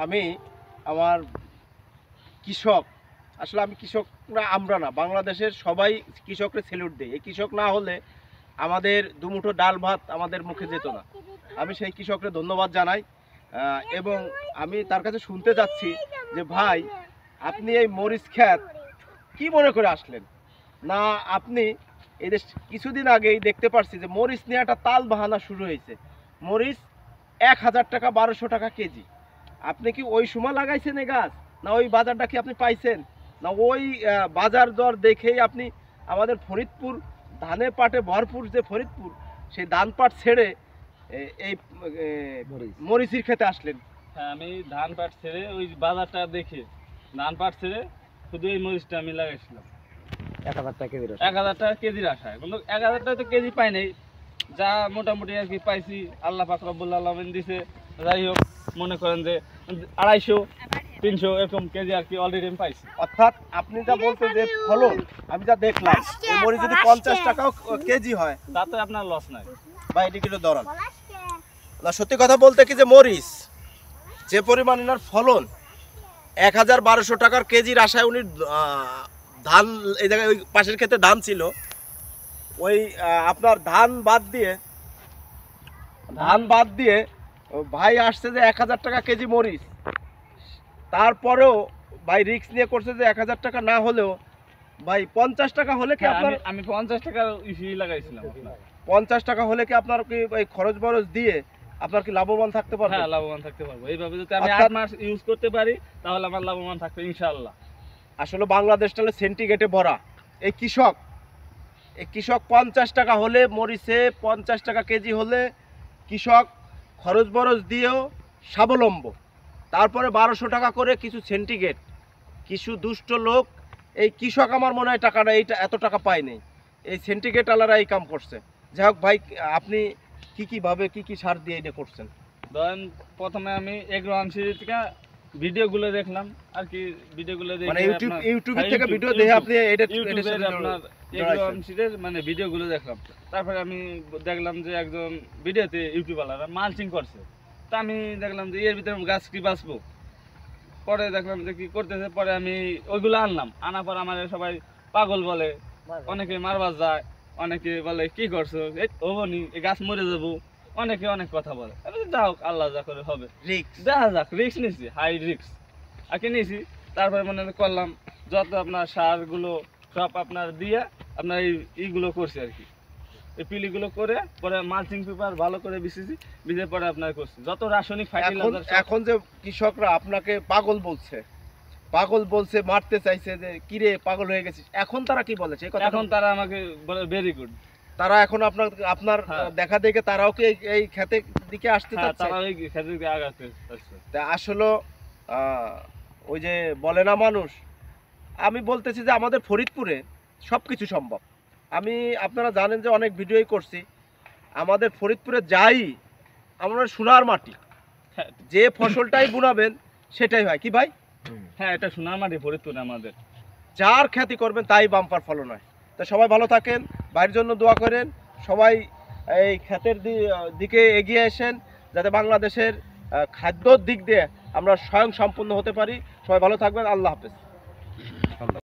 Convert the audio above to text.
আমি আমার কৃষক, আসলে আমি কৃষকরা আমরা না, বাংলাদেশের সবাই কৃষকরে স্যালুট দেয়। এই কৃষক না হলে আমাদের দুমুঠো ডাল ভাত আমাদের মুখে যেত না। আমি সেই কৃষকরে ধন্যবাদ জানাই এবং আমি তার কাছে শুনতে যাচ্ছি যে ভাই, আপনি এই মরিচ ক্ষেত কি মনে করে আসলেন? না আপনি এই দেশ কিছুদিন আগেই দেখতে পারছি যে মরিচ নিয়ে একটা তাল বাহানা শুরু হয়েছে। মরিচ 1000 টাকা 1200 টাকা কেজি। আপনি কি ওই সময় লাগাইছেন এই গাছ, না ওই বাজারটা কি আপনি পাইছেন, না ওই বাজার দর দেখেই আপনি আমাদের ফরিদপুর ধানে পাটে ভরপুর যে ফরিদপুর, সেই ধান পাট ছেড়ে এই মরিচের খেতে আসলেন? হ্যাঁ, আমি ধান পাট ছেড়ে ওই বাজারটা দেখে ধান পাট ছেড়ে শুধু এই মরিচটা আমি লাগাইছিলাম 1000 টাকা কেজি। 1000 টাকা কেজির আশায়, কিন্তু 1000 টাকা তো কেজি পাই নাই, যা মোটামুটি আর কি পাইছি আল্লাহ পাক রব্বুল আলামিন দিছে। যাই হোক, মনে করেন যে 250 300 এরকম কেজি আর কি অলরেডি আমি পাইছি। অর্থাৎ আপনি যা বলছেন যে ফলন, আমি যা দেখলাম এই মরিচ যদি 50 টাকাও কেজি হয় তাতে আপনার লস নাই বা এটি কিলো দরান না। সত্যি কথা বলতে কি যে মরিচ যে পরিমাণ এনার ফলন, 1000-1200 টাকার কেজির আশায় উনি ধান, এই জায়গায় ওই পাশের ক্ষেতে ধান ছিল, ওই আপনার ধান বাদ দিয়ে ভাই আসছে যে 1000 টাকা কেজি মরিচ। তারপরেও ভাই রিস্ক নিয়ে করছে যে 1000 টাকা না হলেও ভাই 50 টাকা হলে কি আপনার, আমি 50 টাকার ইসি লাগাইছিলাম। 50 টাকা হলে কি আপনার কি ওই খরচ বরচ দিয়ে আপনার কি লাভবান থাকতে পারবেন? হ্যাঁ, লাভবান থাকতে পারবো। এইভাবে যদি আমি 8 মাস ইউজ করতে পারি তাহলে আমার লাভবান থাকবে ইনশাআল্লাহ। আসলে বাংলাদেশটা হলো সেন্টিগ্রেডে ভরা। এই কৃষক 50 টাকা হলে মরিচে 50 টাকা কেজি হলে কৃষক খরচ বরচ দিয়েও স্বাবলম্ব। তারপরে 1200 টাকা করে কিছু সেন্টিগ্রেড, কিছু দুষ্ট লোক, এই কৃষক আমার মনে হয় টাকাটা এইটা এত টাকা পায়নি, এই সেন্টিগ্রেড আলারা এই কাম করছে। যাই হোক ভাই, আপনি কীভাবে কি সার দিয়ে এটা করছেন? ধরেন প্রথমে আমি এগ্রোয়ান সিরিজ থেকে ভিডিওগুলো দেখলাম আর কি, ভিডিওগুলো দেখে মানে ইউটিউব থেকে ভিডিও দেখে আপনি এটা আপনার এগ্রোয়ান সিরিজ মানে ভিডিওগুলো দেখলাম। তারপরে আমি দেখলাম যে একজন ভিডিওতে ইউটিউবাররা মালচিং করছে, তা আমি দেখলাম যে এর ভিতরে গাছ কি বাঁচবো। পরে দেখলাম যে কি করতেছে, পরে আমি ওইগুলো আনার পর আমার সবাই পাগল বলে, অনেকে মারবার যায়, অনেকে বলে কি করছো, হবনি এই গাছ মরে যাবো, অনেকে অনেক কথা বলে। যা হোক, আল্লাহ যা করে হবে, দেখা যাক। রিক্স নিয়েছি, হাই রিক্স আর কি নিয়েছি। তারপরে মনে করলাম যত আপনার সারগুলো সব আপনার দিয়ে আপনার এইগুলো করছি আর কি, এই পিলিগুলো করে পরে মালচিং পেপার ভালো করে বিছিয়েছি, বিছে পরে আপনার করছি যত রাসায়নিক ফার্টিলাইজার। এখন যে কৃষকরা আপনাকে পাগল বলছে, মারতে চাইছে যে কিরে পাগল হয়ে গেছিস, এখন তারা কি বলেছে? এখন তারা আমাকে বলে ভেরি গুড। তারা এখন আপনার দেখা দেখে তারাও কি এই ক্ষেতের দিকে আসতে চাচ্ছে? তারা এই ক্ষেতের দিকে আগাতে চাচ্ছে। তা আসলে ওই যে বলে না মানুষ, আমি বলতেছি যে আমাদের ফরিদপুরে সবকিছু সম্ভব। আপনারা জানেন যে অনেক ভিডিওই করছি, আমাদের ফরিদপুরে যাই আমরা সোনার মাটি, যে ফসলটাই বুনাবেন সেটাই হয়। কি ভাই? হ্যাঁ, এটা সোনার মাটি ফরিদপুর আমাদের। যার খ্যাতি করবেন তাই বাম্পার ফলন হয়। তা সবাই ভালো থাকেন, ভাইয়ের জন্য দোয়া করেন, সবাই এই ক্ষেতের দিকে এগিয়ে আসেন যাতে বাংলাদেশের খাদ্যর দিক দিয়ে আমরা স্বয়ং সম্পূর্ণ হতে পারি। সবাই ভালো থাকবেন, আল্লাহ হাফেজ।